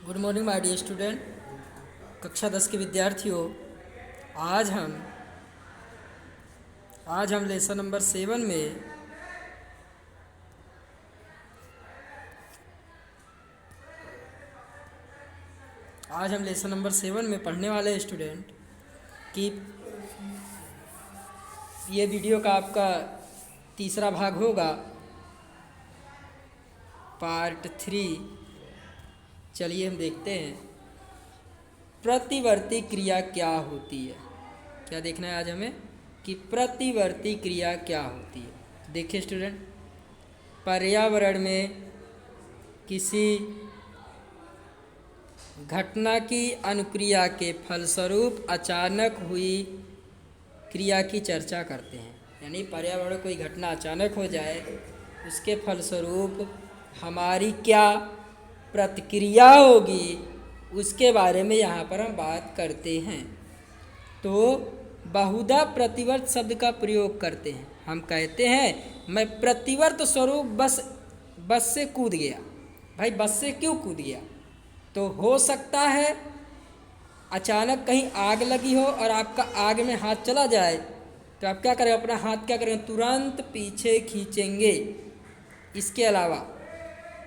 Good morning my dear student. कक्षा 10 के विद्यार्थियों, आज हम लेसन नंबर 7 में पढ़ने वाले हैं स्टूडेंट कि ये वीडियो का आपका तीसरा भाग होगा, पार्ट 3। चलिए हम देखते हैं प्रतिवर्ती क्रिया क्या होती है। क्या देखना है आज हमें कि प्रतिवर्ती क्रिया क्या होती है। देखिए स्टूडेंट, पर्यावरण में किसी घटना की अनुक्रिया के फलस्वरूप अचानक हुई क्रिया की चर्चा करते हैं। यानी पर्यावरण में कोई घटना अचानक हो जाए, उसके फलस्वरूप हमारी क्या प्रतिक्रिया होगी, उसके बारे में यहाँ पर हम बात करते हैं। तो बहुधा प्रतिवर्त शब्द का प्रयोग करते हैं। हम कहते हैं मैं प्रतिवर्त स्वरूप बस से कूद गया। भाई बस से क्यों कूद गया? तो हो सकता है अचानक कहीं आग लगी हो और आपका आग में हाथ चला जाए, तो आप क्या करें? अपना हाथ क्या करेंगे? तुरंत पीछे खींचेंगे। इसके अलावा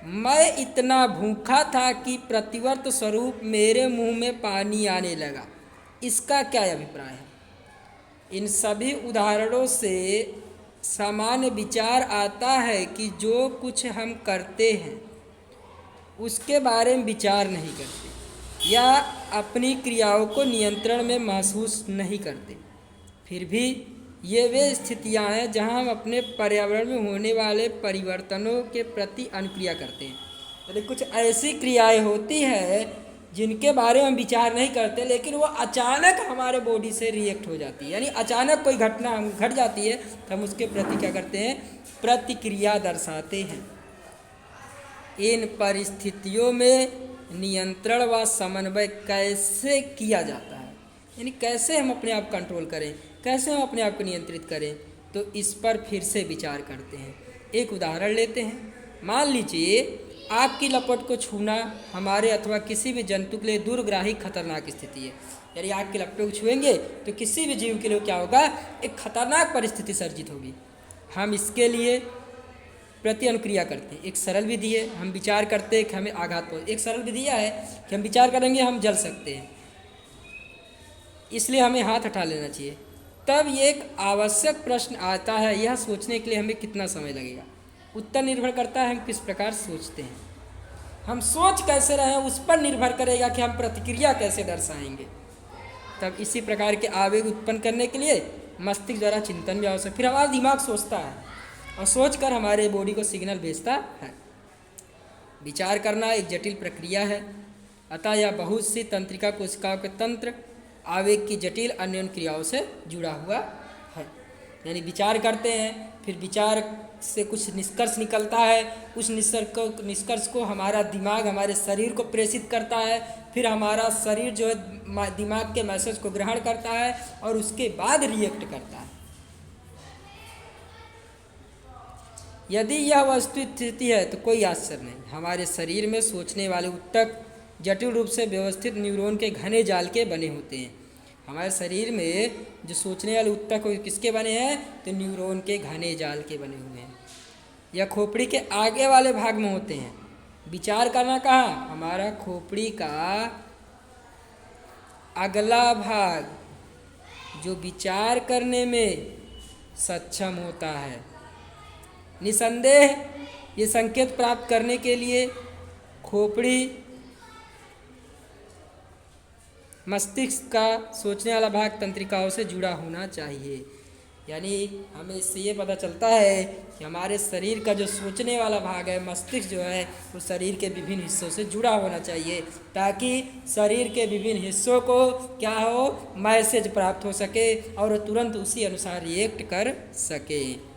मैं इतना भूखा था कि प्रतिवर्त स्वरूप मेरे मुंह में पानी आने लगा। इसका क्या अभिप्राय है? इन सभी उदाहरणों से सामान्य विचार आता है कि जो कुछ हम करते हैं उसके बारे में विचार नहीं करते या अपनी क्रियाओं को नियंत्रण में महसूस नहीं करते। फिर भी ये वे स्थितियां हैं जहां हम अपने पर्यावरण में होने वाले परिवर्तनों के प्रति अनुक्रिया करते हैं। यानी कुछ ऐसी क्रियाएं होती हैं जिनके बारे में हम विचार नहीं करते, लेकिन वो अचानक हमारे बॉडी से रिएक्ट हो जाती है। यानी अचानक कोई घटना घट जाती है तो हम उसके प्रति क्या करते हैं? प्रतिक्रिया दर्शाते हैं। इन परिस्थितियों में नियंत्रण व समन्वय कैसे किया जाता है, यानी कैसे हम अपने आप कंट्रोल करें, कैसे हम अपने आप को नियंत्रित करें, तो इस पर फिर से विचार करते हैं। एक उदाहरण लेते हैं। मान लीजिए आग की लपट को छूना हमारे अथवा किसी भी जंतु के लिए दुर्ग्राही खतरनाक स्थिति है। यानी आग की लपट को छुएंगे तो किसी भी जीव के लिए क्या होगा? एक खतरनाक परिस्थिति सर्जित होगी। हम इसके लिए प्रति अनुक्रिया करते हैं। एक सरल विधि है, हम विचार करते हैं कि हमें आघात पहुंचे। एक सरल विधि यह है कि हम विचार करेंगे हम जल सकते हैं, इसलिए हमें हाथ हटा लेना चाहिए। तब ये एक आवश्यक प्रश्न आता है, यह सोचने के लिए हमें कितना समय लगेगा? उत्तर निर्भर करता है हम किस प्रकार सोचते हैं। हम सोच कैसे रहे हैं उस पर निर्भर करेगा कि हम प्रतिक्रिया कैसे दर्शाएंगे। तब इसी प्रकार के आवेग उत्पन्न करने के लिए मस्तिष्क द्वारा चिंतन भी आवश्यक। फिर हमारा दिमाग सोचता है और सोचकर हमारे बॉडी को सिग्नल भेजता है। विचार करना एक जटिल प्रक्रिया है, अतः यह बहुत सी तंत्रिका कोशिकाओं के तंत्र आवेग की जटिल अन्योन्य क्रियाओं से जुड़ा हुआ है। यानी विचार करते हैं, फिर विचार से कुछ निष्कर्ष निकलता है, उस निष्कर्ष को हमारा दिमाग हमारे शरीर को प्रेषित करता है, फिर हमारा शरीर जो है दिमाग के मैसेज को ग्रहण करता है और उसके बाद रिएक्ट करता है। यदि यह वस्तु स्थिति है तो कोई आश्चर्य नहीं, हमारे शरीर में सोचने वाले ऊतक जटिल रूप से व्यवस्थित न्यूरॉन के घने जाल के बने होते हैं। हमारे शरीर में जो सोचने वाले ऊतक किसके बने हैं? तो न्यूरॉन के घने जाल के बने हुए हैं। यह खोपड़ी के आगे वाले भाग में होते हैं। विचार करना कहाँ? हमारा खोपड़ी का अगला भाग जो विचार करने में सक्षम होता है। निसंदेह ये संकेत प्राप्त करने के लिए खोपड़ी मस्तिष्क का सोचने वाला भाग तंत्रिकाओं से जुड़ा होना चाहिए। यानी हमें इससे ये पता चलता है कि हमारे शरीर का जो सोचने वाला भाग है, मस्तिष्क जो है, वो शरीर के विभिन्न हिस्सों से जुड़ा होना चाहिए, ताकि शरीर के विभिन्न हिस्सों को क्या हो? मैसेज प्राप्त हो सके और तुरंत उसी अनुसार रिएक्ट कर सके।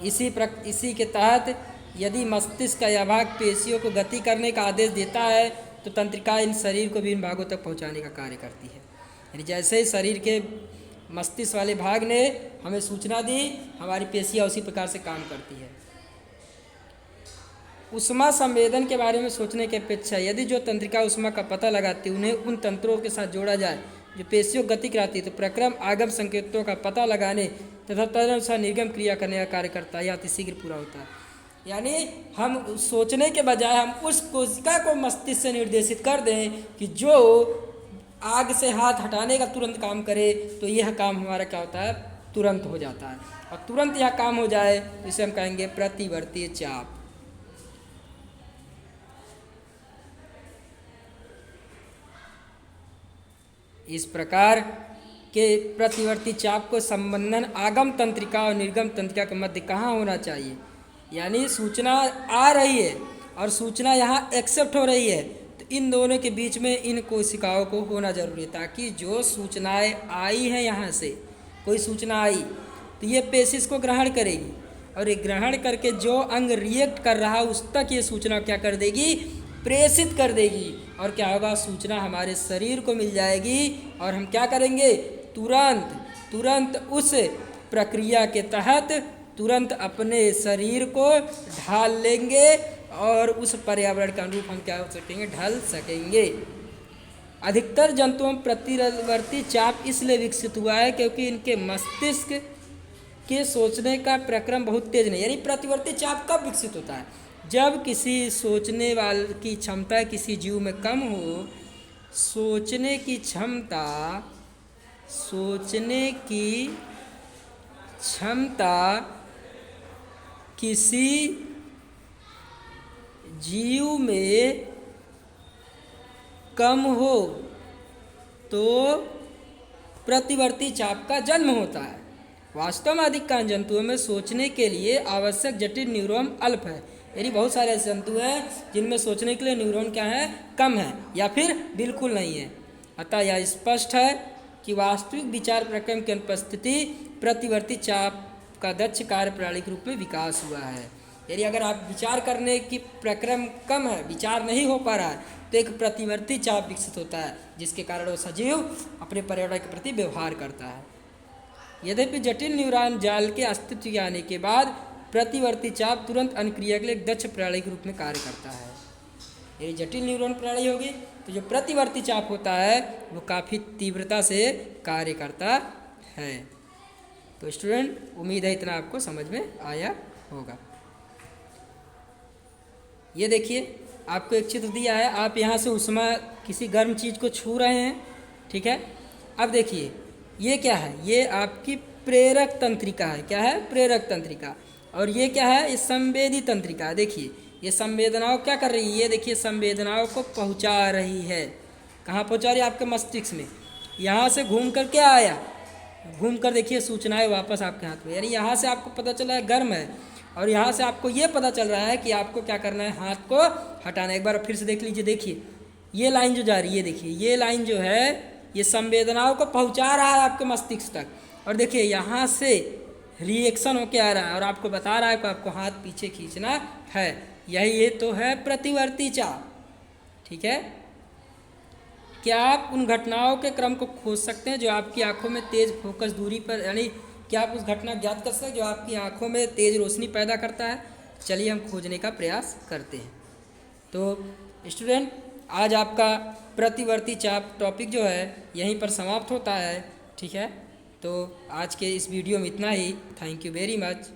इसी के तहत यदि मस्तिष्क का यह भाग पेशियों को गति करने का आदेश देता है तो तंत्रिका इन शरीर को विभिन्न भागों तक पहुंचाने का कार्य करती है। यानी जैसे ही शरीर के मस्तिष्क वाले भाग ने हमें सूचना दी, हमारी पेशियाँ उसी प्रकार से काम करती है। ऊष्मा संवेदन के बारे में सोचने की अपेक्षा यदि जो तंत्रिका ऊष्मा का पता लगाती है उन्हें उन तंत्रों के साथ जोड़ा जाए जो पेशियों गति कराती है तो प्रक्रम आगम संकेतों का पता लगाने तथा तदनुसार निर्गम क्रिया करने का कार्य करता है या अतिशीघ्र पूरा होता है। यानी हम सोचने के बजाय हम उस कोशिका को मस्तिष्क से निर्देशित कर दें कि जो आग से हाथ हटाने का तुरंत काम करे, तो यह काम हमारा क्या होता है, तुरंत हो जाता है। और तुरंत यह काम हो जाए इसे हम कहेंगे प्रतिवर्ती चाप। इस प्रकार के प्रतिवर्ती चाप को संबंधन आगम तंत्रिका और निर्गम तंत्रिका के मध्य कहाँ होना चाहिए, यानी सूचना आ रही है और सूचना यहाँ एक्सेप्ट हो रही है, तो इन दोनों के बीच में इन कोशिकाओं को होना जरूरी है, ताकि जो सूचनाएं आई हैं यहाँ से कोई सूचना आई तो ये पेशी इसको ग्रहण करेगी और ये ग्रहण करके जो अंग रिएक्ट कर रहा है उस तक ये सूचना क्या कर देगी, प्रेषित कर देगी। और क्या होगा, सूचना हमारे शरीर को मिल जाएगी और हम क्या करेंगे, तुरंत उस प्रक्रिया के तहत तुरंत अपने शरीर को ढाल लेंगे और उस पर्यावरण के अनुरूप हम क्या हो सकेंगे, ढल सकेंगे। अधिकतर जंतुओं में प्रतिवर्ती चाप इसलिए विकसित हुआ है क्योंकि इनके मस्तिष्क के सोचने का प्रक्रम बहुत तेज नहीं। यानी प्रतिवर्ती चाप कब विकसित होता है, जब किसी सोचने वाले की क्षमता किसी जीव में कम हो। सोचने की क्षमता किसी जीव में कम हो तो प्रतिवर्ती चाप का जन्म होता है। वास्तव में अधिकांश जंतुओं में सोचने के लिए आवश्यक जटिल न्यूरॉन अल्प है। यानी बहुत सारे ऐसे जंतु हैं जिनमें सोचने के लिए न्यूरॉन क्या है, कम है या फिर बिल्कुल नहीं है। अतः यह स्पष्ट है कि वास्तविक विचार प्रक्रम की अनुपस्थिति प्रतिवर्ती चाप का दक्ष कार्य प्रणाली के रूप में विकास हुआ है। यानी अगर आप विचार करने की प्रक्रम कम है, विचार नहीं हो पा रहा है, तो एक प्रतिवर्ती चाप विकसित होता है जिसके कारण वो सजीव अपने पर्यावरण के प्रति व्यवहार करता है। यद्यपि जटिल न्यूरॉन जाल के अस्तित्व के आने के बाद प्रतिवर्ती चाप तुरंत अनुक्रिया के लिए एक दक्ष प्रणाली के रूप में कार्य करता है। यदि जटिल न्यूरॉन प्रणाली होगी तो जो प्रतिवर्ती चाप होता है वो काफ़ी तीव्रता से कार्य करता है। तो स्टूडेंट, उम्मीद है इतना आपको समझ में आया होगा। ये देखिए, आपको एक चित्र दिया है, आप यहाँ से ऊष्मा किसी गर्म चीज़ को छू रहे हैं, ठीक है। अब देखिए ये क्या है, ये आपकी प्रेरक तंत्रिका है। क्या है, प्रेरक तंत्रिका। और ये क्या है, ये संवेदी तंत्रिका। देखिए ये संवेदनाओं क्या कर रही है, ये देखिए संवेदनाओं को पहुंचा रही है। कहाँ पहुंचा रही है, आपके मस्तिष्क में। यहाँ से घूम कर क्या आया, घूम कर देखिए सूचनाएं वापस आपके हाथ में। यानी यहाँ से आपको पता चला है गर्म है और यहाँ से आपको ये पता चल रहा है कि आपको क्या करना है, हाथ को हटाना है। एक बार फिर से देख लीजिए, देखिए ये लाइन जो जा रही है, देखिए ये लाइन जो है ये संवेदनाओं को पहुँचा रहा है आपके मस्तिष्क तक। और देखिए यहाँ से रिएक्शन होके आ रहा है और आपको बता रहा है कि आपको हाथ पीछे खींचना है। यही ये तो है प्रतिवर्ती चाप, ठीक है। क्या आप उन घटनाओं के क्रम को खोज सकते हैं जो आपकी आंखों में तेज फोकस दूरी पर, यानी क्या आप उस घटना ज्ञात कर सकते हैं जो आपकी आंखों में तेज रोशनी पैदा करता है। चलिए हम खोजने का प्रयास करते हैं। तो स्टूडेंट, आज आपका प्रतिवर्ती चाप टॉपिक जो है यहीं पर समाप्त होता है, ठीक है। तो आज के इस वीडियो में इतना ही। Thank you very much.